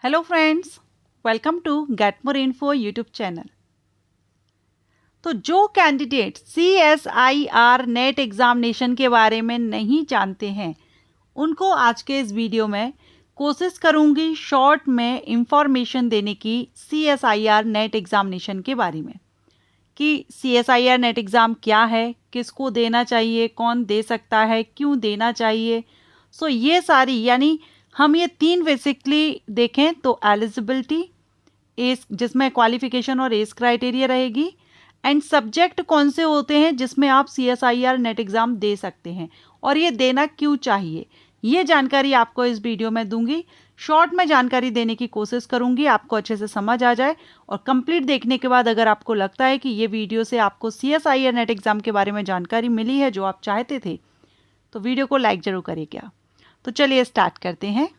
Hello friends, welcome to get more info YouTube channel. तो जो candidate CSIR net examination के बारे में नहीं जानते हैं उनको आज के इस वीडियो में कोशिश करूंगी शॉर्ट में इंफॉर्मेशन देने की CSIR नेट एग्जामिनेशन के बारे में कि CSIR नेट एग्ज़ाम क्या है, किसको देना चाहिए, कौन दे सकता है, क्यों देना चाहिए। सो ये सारी यानी हम ये तीन बेसिकली देखें तो एलिजिबिलिटी, एज जिसमें क्वालिफिकेशन और एज क्राइटेरिया रहेगी, एंड सब्जेक्ट कौन से होते हैं जिसमें आप CSIR नेट एग्ज़ाम दे सकते हैं और ये देना क्यों चाहिए, ये जानकारी आपको इस वीडियो में दूंगी। शॉर्ट में जानकारी देने की कोशिश करूंगी, आपको अच्छे से समझ आ जाए। और कंप्लीट देखने के बाद अगर आपको लगता है कि ये वीडियो से आपको CSIR नेट एग्ज़ाम के बारे में जानकारी मिली है जो आप चाहते थे, तो वीडियो को लाइक ज़रूर करिएगा। तो चलिए स्टार्ट करते हैं।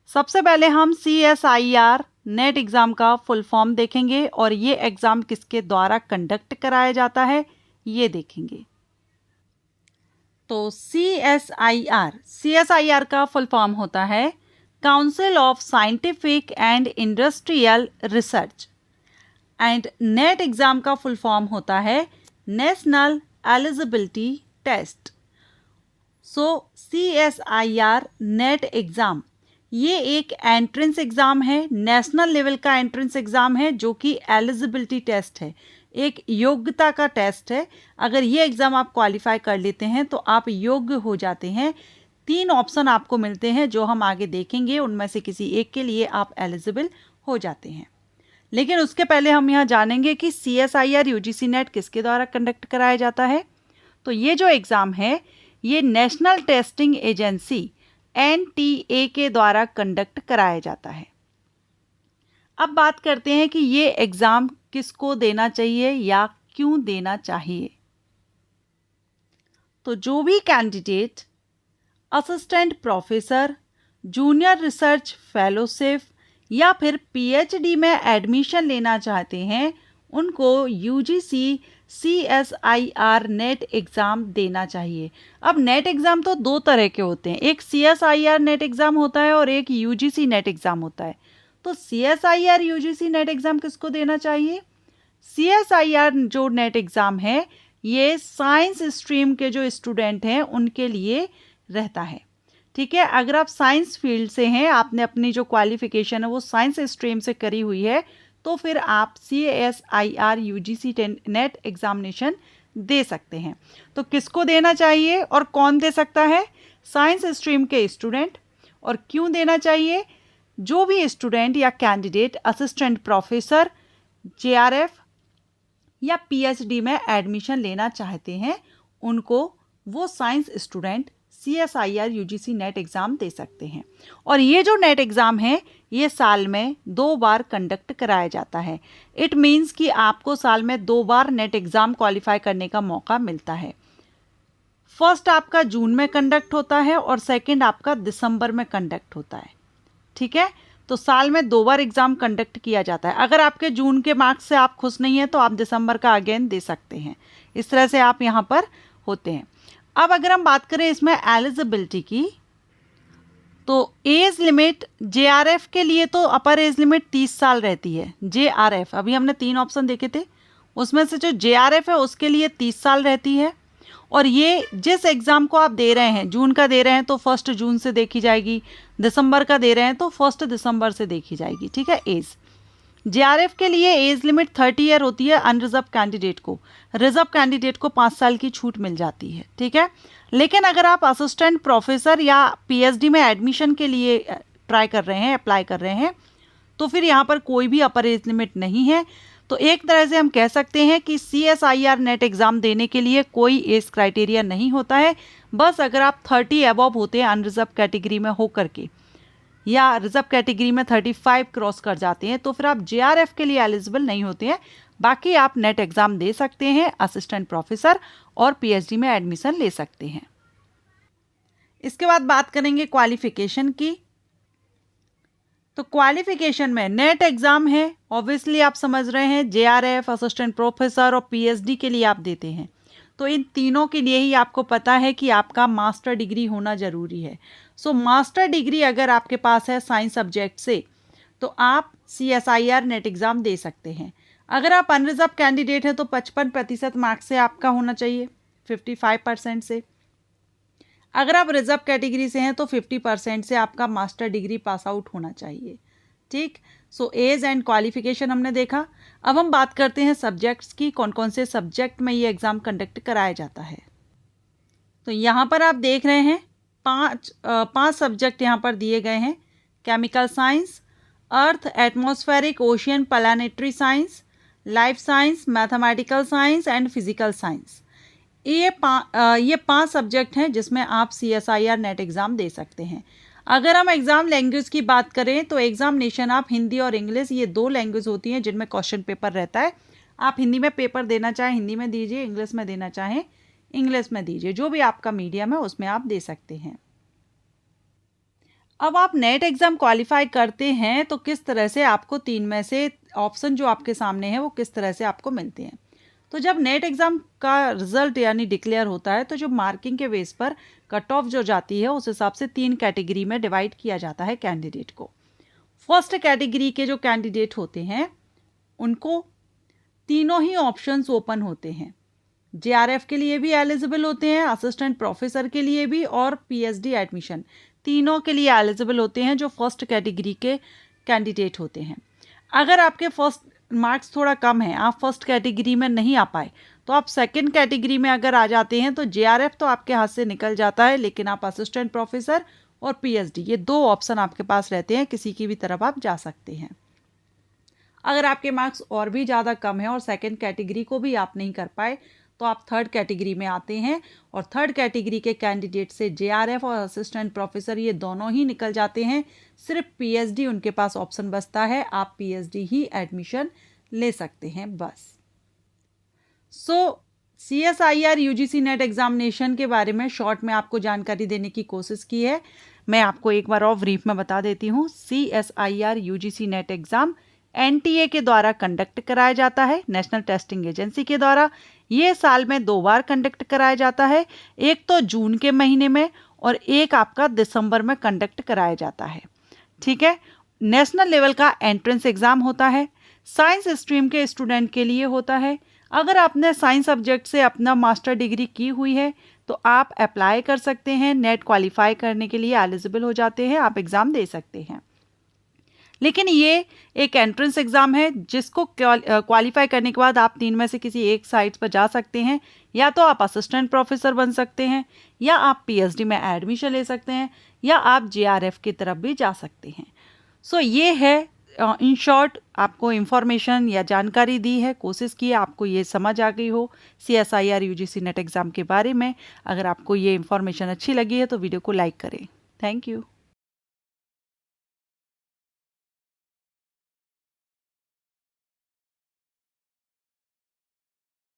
सबसे पहले हम CSIR नेट एग्ज़ाम का फुल फॉर्म देखेंगे और ये एग्ज़ाम किसके द्वारा कंडक्ट कराया जाता है ये देखेंगे। तो CSIR का फुल फॉर्म होता है council of scientific and industrial research, and net exam का फुल फॉर्म होता है नेशनल एलिजिबिलिटी टेस्ट। सो CSIR नेट एग्ज़ाम ये एक एंट्रेंस एग्ज़ाम है, नेशनल लेवल का एंट्रेंस एग्ज़ाम है जो कि एलिजिबिलिटी टेस्ट है, एक योग्यता का टेस्ट है। अगर ये एग्ज़ाम आप क्वालिफाई कर लेते हैं तो आप योग्य हो जाते हैं। 3 ऑप्शन आपको मिलते हैं जो हम आगे देखेंगे, उनमें से किसी एक के लिए आप एलिजिबल हो जाते हैं। लेकिन उसके पहले हम यहाँ जानेंगे कि CSIR UGC नेट किसके द्वारा कंडक्ट कराया जाता है। तो ये जो एग्ज़ाम है ये नेशनल टेस्टिंग एजेंसी NTA के द्वारा कंडक्ट कराया जाता है। अब बात करते हैं कि ये एग्ज़ाम किसको देना चाहिए या क्यों देना चाहिए। तो जो भी candidate assistant professor, junior research fellowship या फिर PhD में एडमिशन लेना चाहते हैं उनको UGC CSIR नेट एग्ज़ाम देना चाहिए। अब नेट एग्ज़ाम तो 2 तरह के होते हैं, एक CSIR नेट एग्ज़ाम होता है और एक UGC नेट एग्ज़ाम होता है। तो CSIR UGC नेट एग्ज़ाम किसको देना चाहिए? CSIR जो नेट एग्ज़ाम है ये साइंस स्ट्रीम के जो स्टूडेंट हैं उनके लिए रहता है। ठीक है, अगर आप साइंस फील्ड से हैं, आपने अपनी जो क्वालिफिकेशन है वो साइंस स्ट्रीम से करी हुई है, तो फिर आप CSIR UGC नेट एग्जामिनेशन दे सकते हैं। तो किसको देना चाहिए और कौन दे सकता है? साइंस स्ट्रीम के स्टूडेंट। और क्यों देना चाहिए? जो भी स्टूडेंट या कैंडिडेट असिस्टेंट प्रोफेसर, JRF या PhD में एडमिशन लेना चाहते हैं उनको वो science student CSIR UGC NET exam दे सकते हैं। और ये जो नेट एग्ज़ाम है ये साल में 2 बार कंडक्ट कराया जाता है। इट मीन्स कि आपको साल में 2 बार नेट एग्ज़ाम क्वालिफाई करने का मौका मिलता है। फर्स्ट आपका जून में कंडक्ट होता है और सेकंड आपका दिसंबर में कंडक्ट होता है। ठीक है, तो साल में 2 बार एग्ज़ाम कंडक्ट किया जाता है। अगर आपके जून के मार्क्स से आप खुश नहीं हैं तो आप दिसंबर का अगेन दे सकते हैं। इस तरह से आप यहाँ पर होते हैं। अब अगर हम बात करें इसमें एलिजिबिलिटी की, तो एज लिमिट JRF के लिए तो अपर एज लिमिट 30 साल रहती है। JRF अभी हमने 3 ऑप्शन देखे थे, उसमें से जो JRF है उसके लिए 30 साल रहती है। और ये जिस एग्ज़ाम को आप दे रहे हैं, जून का दे रहे हैं तो 1 जून से देखी जाएगी, दिसंबर का दे रहे हैं तो 1 दिसंबर से देखी जाएगी। ठीक है, एज JRF के लिए एज लिमिट 30 ईयर होती है अनरिजर्व कैंडिडेट को। रिजर्व कैंडिडेट को 5 साल की छूट मिल जाती है। ठीक है, लेकिन अगर आप असिस्टेंट प्रोफेसर या PhD में एडमिशन के लिए ट्राई कर रहे हैं, अप्लाई कर रहे हैं, तो फिर यहाँ पर कोई भी अपर एज लिमिट नहीं है। तो एक तरह से हम कह सकते हैं कि CSIR नेट एग्ज़ाम देने के लिए कोई एज क्राइटेरिया नहीं होता है। बस अगर आप 30 अबव होते हैं अनरिजर्व कैटेगरी में हो करके, या रिजर्व कैटेगरी में 35 क्रॉस कर जाते हैं, तो फिर आप JRF के लिए एलिजिबल नहीं होते हैं। बाकी आप नेट एग्ज़ाम दे सकते हैं, असिस्टेंट प्रोफेसर और PhD में एडमिशन ले सकते हैं। इसके बाद बात करेंगे क्वालिफिकेशन की। तो क्वालिफिकेशन में नेट एग्ज़ाम है, ऑब्वियसली आप समझ रहे हैं, JRF, असिस्टेंट प्रोफेसर और PhD के लिए आप देते हैं। तो इन तीनों के लिए ही आपको पता है कि आपका मास्टर डिग्री होना ज़रूरी है। सो मास्टर डिग्री अगर आपके पास है साइंस सब्जेक्ट से, तो आप CSIR नेट एग्ज़ाम दे सकते हैं। अगर आप अनरिजर्व कैंडिडेट हैं तो 55% मार्क्स से आपका होना चाहिए, 55% से। अगर आप रिजर्व कैटेगरी से हैं तो 50% से आपका मास्टर डिग्री पास आउट होना चाहिए। ठीक, सो एज एंड क्वालिफिकेशन हमने देखा। अब हम बात करते हैं सब्जेक्ट्स की, कौन कौन से सब्जेक्ट में ये एग्ज़ाम कंडक्ट कराया जाता है। तो यहाँ पर आप देख रहे हैं पांच सब्जेक्ट यहाँ पर दिए गए हैं। Chemical science, earth, atmospheric, ocean, planetary science, life science, mathematical science and physical science. ये पांच सब्जेक्ट हैं जिसमें आप CSIR नेट एग्ज़ाम दे सकते हैं। अगर हम एग्ज़ाम लैंग्वेज की बात करें तो एग्जामिनेशन आप हिंदी और इंग्लिश, ये 2 लैंग्वेज होती हैं जिनमें क्वेश्चन पेपर रहता है। आप हिंदी में पेपर देना चाहें हिंदी में दीजिए, इंग्लिश में देना चाहें इंग्लिश में दीजिए, जो भी आपका मीडियम है उसमें आप दे सकते हैं। अब आप नेट एग्ज़ाम क्वालिफाई करते हैं तो किस तरह से आपको 3 में से ऑप्शन जो आपके सामने है वो किस तरह से आपको मिलते हैं। तो जब नेट एग्ज़ाम का रिजल्ट यानी डिक्लेयर होता है तो जो मार्किंग के बेस पर कट ऑफ जो जाती है उस हिसाब से 3 कैटेगरी में डिवाइड किया जाता है कैंडिडेट को। फर्स्ट कैटेगरी के जो कैंडिडेट होते हैं उनको तीनों ही ऑप्शंस ओपन होते हैं। JRF के लिए भी एलिजिबल होते हैं, असिस्टेंट प्रोफेसर के लिए भी, और PhD एडमिशन तीनों के लिए एलिजिबल होते हैं जो फर्स्ट कैटेगरी के कैंडिडेट होते हैं। अगर आपके फर्स्ट मार्क्स थोड़ा कम है, आप फर्स्ट कैटेगरी में नहीं आ पाए, तो आप सेकंड कैटेगरी में अगर आ जाते हैं तो JRF तो आपके हाथ से निकल जाता है, लेकिन आप असिस्टेंट प्रोफेसर और PhD ये 2 ऑप्शन आपके पास रहते हैं, किसी की भी तरफ आप जा सकते हैं। अगर आपके मार्क्स और भी ज़्यादा कम है और सेकंड कैटेगरी को भी आप नहीं कर पाए तो आप थर्ड कैटेगरी में आते हैं, और थर्ड कैटेगरी के कैंडिडेट से JRF और असिस्टेंट प्रोफेसर ये दोनों ही निकल जाते हैं। सिर्फ PhD उनके पास ऑप्शन बचता है, आप PhD ही एडमिशन ले सकते हैं बस। CSIR UGC नेट एग्जामिनेशन के बारे में शॉर्ट में आपको जानकारी देने की कोशिश की है। मैं आपको एक बार और ब्रीफ में बता देती हूँ। CSIR UGC NET exam NTA के द्वारा कंडक्ट कराया जाता है, नेशनल टेस्टिंग एजेंसी के द्वारा। ये साल में 2 बार कंडक्ट कराया जाता है, एक तो जून के महीने में और एक आपका दिसंबर में कंडक्ट कराया जाता है। ठीक है, नेशनल लेवल का एंट्रेंस एग्ज़ाम होता है, साइंस स्ट्रीम के स्टूडेंट के लिए होता है। अगर आपने साइंस सब्जेक्ट से अपना मास्टर डिग्री की हुई है तो आप अप्लाई कर सकते हैं, नेट क्वालिफाई करने के लिए एलिजिबल हो जाते हैं, आप एग्ज़ाम दे सकते हैं। लेकिन ये एक एंट्रेंस एग्ज़ाम है जिसको क्वालिफाई करने के बाद आप 3 में से किसी एक साइट पर जा सकते हैं। या तो आप असिस्टेंट प्रोफेसर बन सकते हैं, या आप PhD में एडमिशन ले सकते हैं, या आप JRF की तरफ भी जा सकते हैं। ये है इन शॉर्ट आपको इन्फॉर्मेशन या जानकारी दी है, कोशिश की है आपको ये समझ आ गई हो CSIR UGC नेट एग्ज़ाम के बारे में। अगर आपको ये इन्फॉर्मेशन अच्छी लगी है तो वीडियो को लाइक करें। Thank you.